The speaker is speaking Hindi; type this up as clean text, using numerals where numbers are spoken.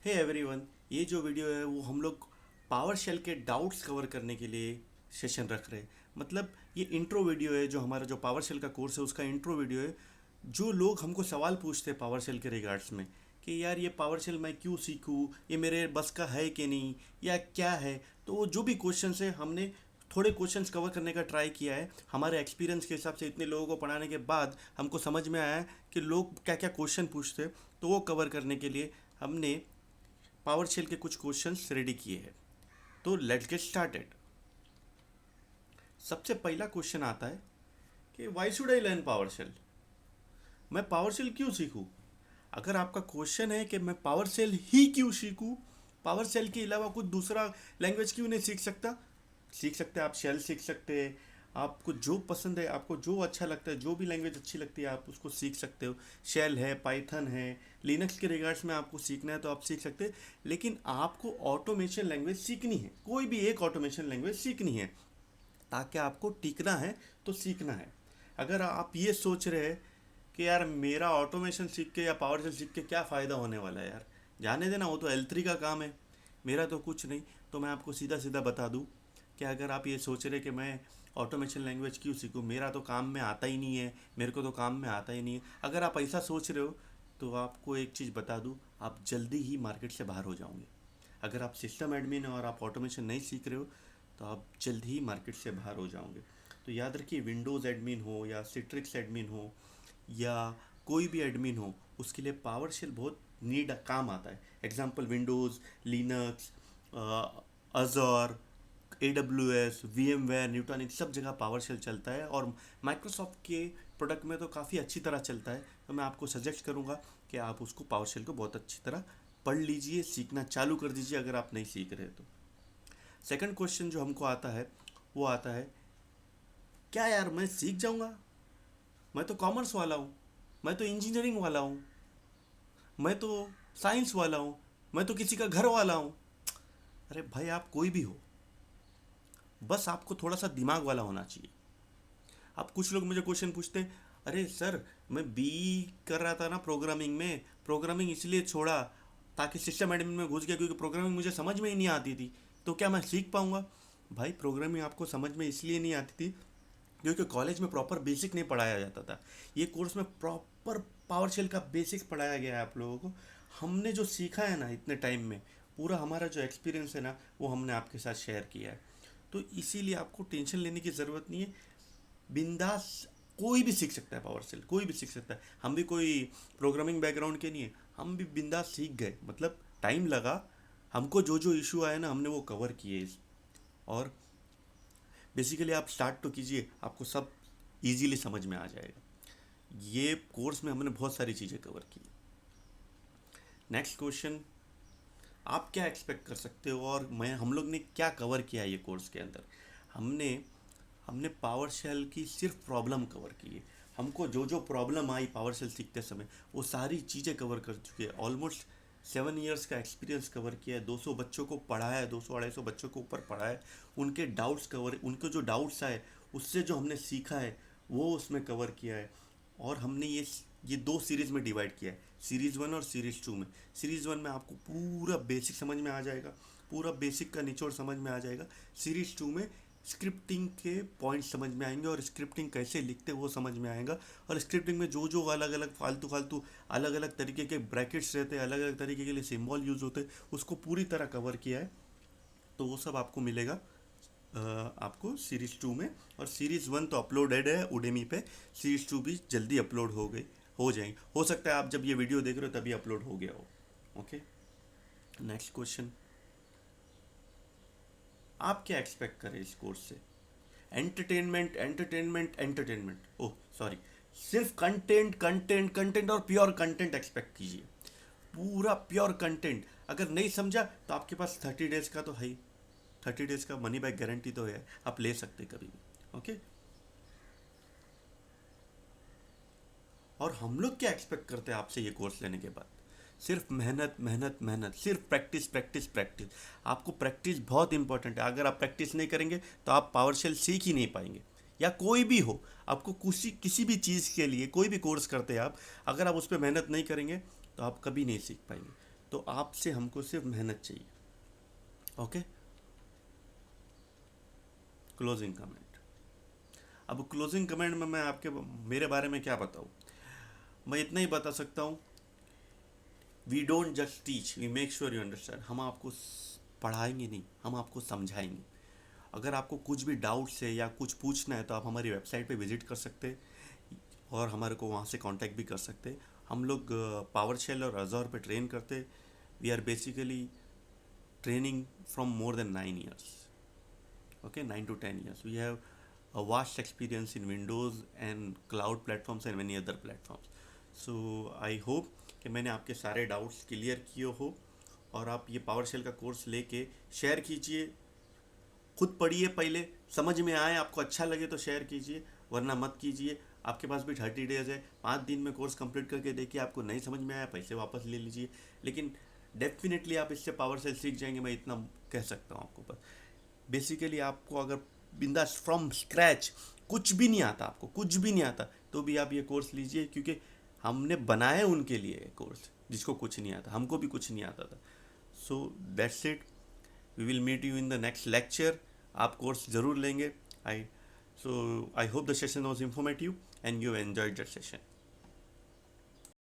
हे एवरीवन, ये जो वीडियो है वो हम लोग पावर शेल के डाउट्स कवर करने के लिए सेशन रख रहे हैं। मतलब ये इंट्रो वीडियो है, जो हमारा जो पावर शेल का कोर्स है उसका इंट्रो वीडियो है। जो लोग हमको सवाल पूछते हैं पावर शेल के रिगार्ड्स में कि यार ये पावर शेल मैं क्यों सीखूं, ये मेरे बस का है कि नहीं, या क्या है, तो वो जो भी क्वेश्चंस है हमने थोड़े क्वेश्चंस कवर करने का ट्राई किया है। हमारे एक्सपीरियंस के हिसाब से इतने लोगों को पढ़ाने के बाद हमको समझ में आया है कि लोग क्या क्या क्वेश्चन पूछते हैं, तो वो कवर करने के लिए हमने पावर शेल के कुछ क्वेश्चंस रेडी किए हैं। तो लेट्स गेट स्टार्टेड। सबसे पहला क्वेश्चन आता है कि why should I learn PowerShell, मैं पावर शेल क्यों सीखूं। अगर आपका क्वेश्चन है कि मैं पावर सेल ही क्यों सीखूं, पावर सेल के अलावा कुछ दूसरा लैंग्वेज क्यों नहीं सीख सकता, सीख सकते हैं। आप शेल सीख सकते हैं, आपको जो पसंद है, आपको जो अच्छा लगता है, जो भी लैंग्वेज अच्छी लगती है आप उसको सीख सकते हो। शेल है, पाइथन है, लिनक्स के रिगार्ड्स में आपको सीखना है तो आप सीख सकते हैं। लेकिन आपको ऑटोमेशन लैंग्वेज सीखनी है, कोई भी एक ऑटोमेशन लैंग्वेज सीखनी है ताकि आपको टिकना है, तो सीखना है। अगर आप ये सोच रहे हैं कि यार मेरा ऑटोमेशन सीख के या पावर सेल सीख के क्या फ़ायदा होने वाला है, यार जाने देना, वो तो L3 का काम है, मेरा तो कुछ नहीं। तो मैं आपको सीधा सीधा बता दूं कि अगर आप ये सोच रहे कि मैं ऑटोमेशन लैंग्वेज क्यों सीखूं, मेरा तो काम में आता ही नहीं है, मेरे को तो काम में आता ही नहीं है, अगर आप ऐसा सोच रहे हो तो आपको एक चीज़ बता दूं, आप जल्दी ही मार्केट से बाहर हो जाओगे। अगर आप सिस्टम एडमिन और आप ऑटोमेशन नहीं सीख रहे हो तो आप जल्द ही मार्केट से बाहर हो जाओगे। तो याद रखिए, विंडोज़ एडमिन हो या सिट्रिक्स एडमिन हो या कोई भी एडमिन हो, उसके लिए पावर शेल बहुत नीड काम आता है। एग्जांपल विंडोज़, लिनक्स, अजोर, AWS, VMware, न्यूटन, सब जगह पावर शेल चलता है और माइक्रोसॉफ्ट के प्रोडक्ट में तो काफ़ी अच्छी तरह चलता है। तो मैं आपको सजेस्ट करूँगा कि आप उसको पावर शेल को बहुत अच्छी तरह पढ़ लीजिए, सीखना चालू कर दीजिए अगर आप नहीं सीख रहे तो। सेकंड क्वेश्चन जो हमको आता है वो आता है, क्या यार मैं सीख जाऊँगा, मैं तो कॉमर्स वाला हूँ, मैं तो इंजीनियरिंग वाला हूँ, मैं तो साइंस वाला हूँ, मैं तो किसी का घर वाला हूँ। अरे भाई, आप कोई भी हो, बस आपको थोड़ा सा दिमाग वाला होना चाहिए। अब कुछ लोग मुझे क्वेश्चन पूछते हैं, अरे सर मैं बी कर रहा था ना प्रोग्रामिंग में, प्रोग्रामिंग इसलिए छोड़ा ताकि सिस्टम एडमिन में घुस गया, क्योंकि प्रोग्रामिंग मुझे समझ में ही नहीं आती थी, तो क्या मैं सीख पाऊँगा। भाई प्रोग्रामिंग आपको समझ में इसलिए नहीं आती थी क्योंकि कॉलेज में प्रॉपर बेसिक नहीं पढ़ाया जाता था। ये कोर्स में प्रॉपर पावर शेल का बेसिक्स पढ़ाया गया है आप लोगों को। हमने जो सीखा है ना इतने टाइम में, पूरा हमारा जो एक्सपीरियंस है ना वो हमने आपके साथ शेयर किया है। तो इसीलिए आपको टेंशन लेने की ज़रूरत नहीं है, बिंदास कोई भी सीख सकता है पावर सेल, कोई भी सीख सकता है। हम भी कोई प्रोग्रामिंग बैकग्राउंड के नहीं है, हम भी बिंदास सीख गए, मतलब टाइम लगा, हमको जो जो इशू आया ना हमने वो कवर किए। और बेसिकली आप स्टार्ट तो कीजिए, आपको सब इजीली समझ में आ जाएगा। ये कोर्स में हमने बहुत सारी चीज़ें कवर की। नेक्स्ट क्वेश्चन, आप क्या एक्सपेक्ट कर सकते हो और हम लोग ने क्या कवर किया है ये कोर्स के अंदर। हमने हमने पावर शेल की सिर्फ प्रॉब्लम कवर की है। हमको जो जो प्रॉब्लम आई पावर शेल सीखते समय वो सारी चीज़ें कवर कर चुके हैं। ऑलमोस्ट 7 ईयर्स का एक्सपीरियंस कवर किया है, 200 बच्चों को पढ़ाया है, 200-250 बच्चों को ऊपर पढ़ाया है, उनके डाउट्स कवर, उनको जो डाउट्स आए उससे जो हमने सीखा है वो उसमें कवर किया है। और हमने ये 2 सीरीज़ में डिवाइड किया है, सीरीज़ 1 और सीरीज़ 2 में। सीरीज़ 1 में आपको पूरा बेसिक समझ में आ जाएगा, पूरा बेसिक का निचोड़ समझ में आ जाएगा। सीरीज़ 2 में स्क्रिप्टिंग के पॉइंट समझ में आएंगे और स्क्रिप्टिंग कैसे लिखते वो समझ में आएगा। और स्क्रिप्टिंग में जो जो अलग अलग फालतू फालतू अलग अलग तरीके के ब्रैकेट्स रहते हैं, अलग अलग तरीके के लिए सिंबल यूज़ होते हैं, उसको पूरी तरह कवर किया है। तो वो सब आपको मिलेगा आपको सीरीज़ 2 में। और सीरीज़ 1 तो अपलोडेड है उडेमी पे, सीरीज़ 2 भी जल्दी अपलोड हो जाएंगे। हो सकता है आप जब ये वीडियो देख रहे हो तभी अपलोड हो गया हो। ओके, नेक्स्ट क्वेश्चन, आप क्या एक्सपेक्ट करें इस कोर्स से। Entertainment entertainment entertainment, oh sorry, सिर्फ कंटेंट कंटेंट कंटेंट और प्योर कंटेंट एक्सपेक्ट कीजिए, पूरा प्योर कंटेंट। अगर नहीं समझा तो आपके पास 30 डेज का तो है ही, 30 डेज का मनी बैक गारंटी तो है, आप ले सकते कभी भी। ओके, और हम लोग क्या एक्सपेक्ट करते हैं आपसे ये कोर्स लेने के बाद, सिर्फ मेहनत मेहनत मेहनत, सिर्फ प्रैक्टिस प्रैक्टिस प्रैक्टिस। आपको प्रैक्टिस बहुत इंपॉर्टेंट है, अगर आप प्रैक्टिस नहीं करेंगे तो आप पावर शेल सीख ही नहीं पाएंगे। या कोई भी हो, आपको किसी भी चीज़ के लिए कोई भी कोर्स करते हैं आप, अगर आप उस पर मेहनत नहीं करेंगे तो आप कभी नहीं सीख पाएंगे। तो आपसे हमको सिर्फ मेहनत चाहिए। Okay, closing comment. अब क्लोजिंग कमेंट में मैं आपके मेरे बारे में क्या बताऊँ? मैं इतना ही बता सकता हूँ, we don't just teach, we make sure you understand. हम आपको पढ़ाएंगे नहीं, हम आपको समझाएंगे। अगर आपको कुछ भी डाउट्स है या कुछ पूछना है तो आप हमारी वेबसाइट पे विजिट कर सकते हैं और हमारे को वहाँ से कांटेक्ट भी कर सकते हैं। हम लोग पावर शेल और अज़ोर पे ट्रेन करते। We are basically training from more than 9 years, okay, 9 to 10 years. We have a vast experience in Windows and cloud platforms and many other platforms. So I hope कि मैंने आपके सारे डाउट्स क्लियर किए हो और आप ये पावर शेल का कोर्स लेके शेयर कीजिए। खुद पढ़िए, पहले समझ में आए, आपको अच्छा लगे तो शेयर कीजिए, वरना मत कीजिए। आपके पास भी 30 days है, 5 दिन में कोर्स कंप्लीट करके देखिए। आपको नहीं समझ में आया, पैसे वापस ले लीजिए, लेकिन डेफिनेटली आप इससे पावर सेल सीख जाएंगे, मैं इतना कह सकता हूँ आपको। पर बेसिकली आपको अगर बिंदास फ्रॉम स्क्रैच कुछ भी नहीं आता, आपको कुछ भी नहीं आता, तो भी आप ये कोर्स लीजिए, क्योंकि हमने बनाया उनके लिए कोर्स जिसको कुछ नहीं आता। हमको भी कुछ नहीं आता था। So that's it, we will meet you in the next lecture. आप कोर्स ज़रूर लेंगे। I hope the session was informative and you enjoyed the session.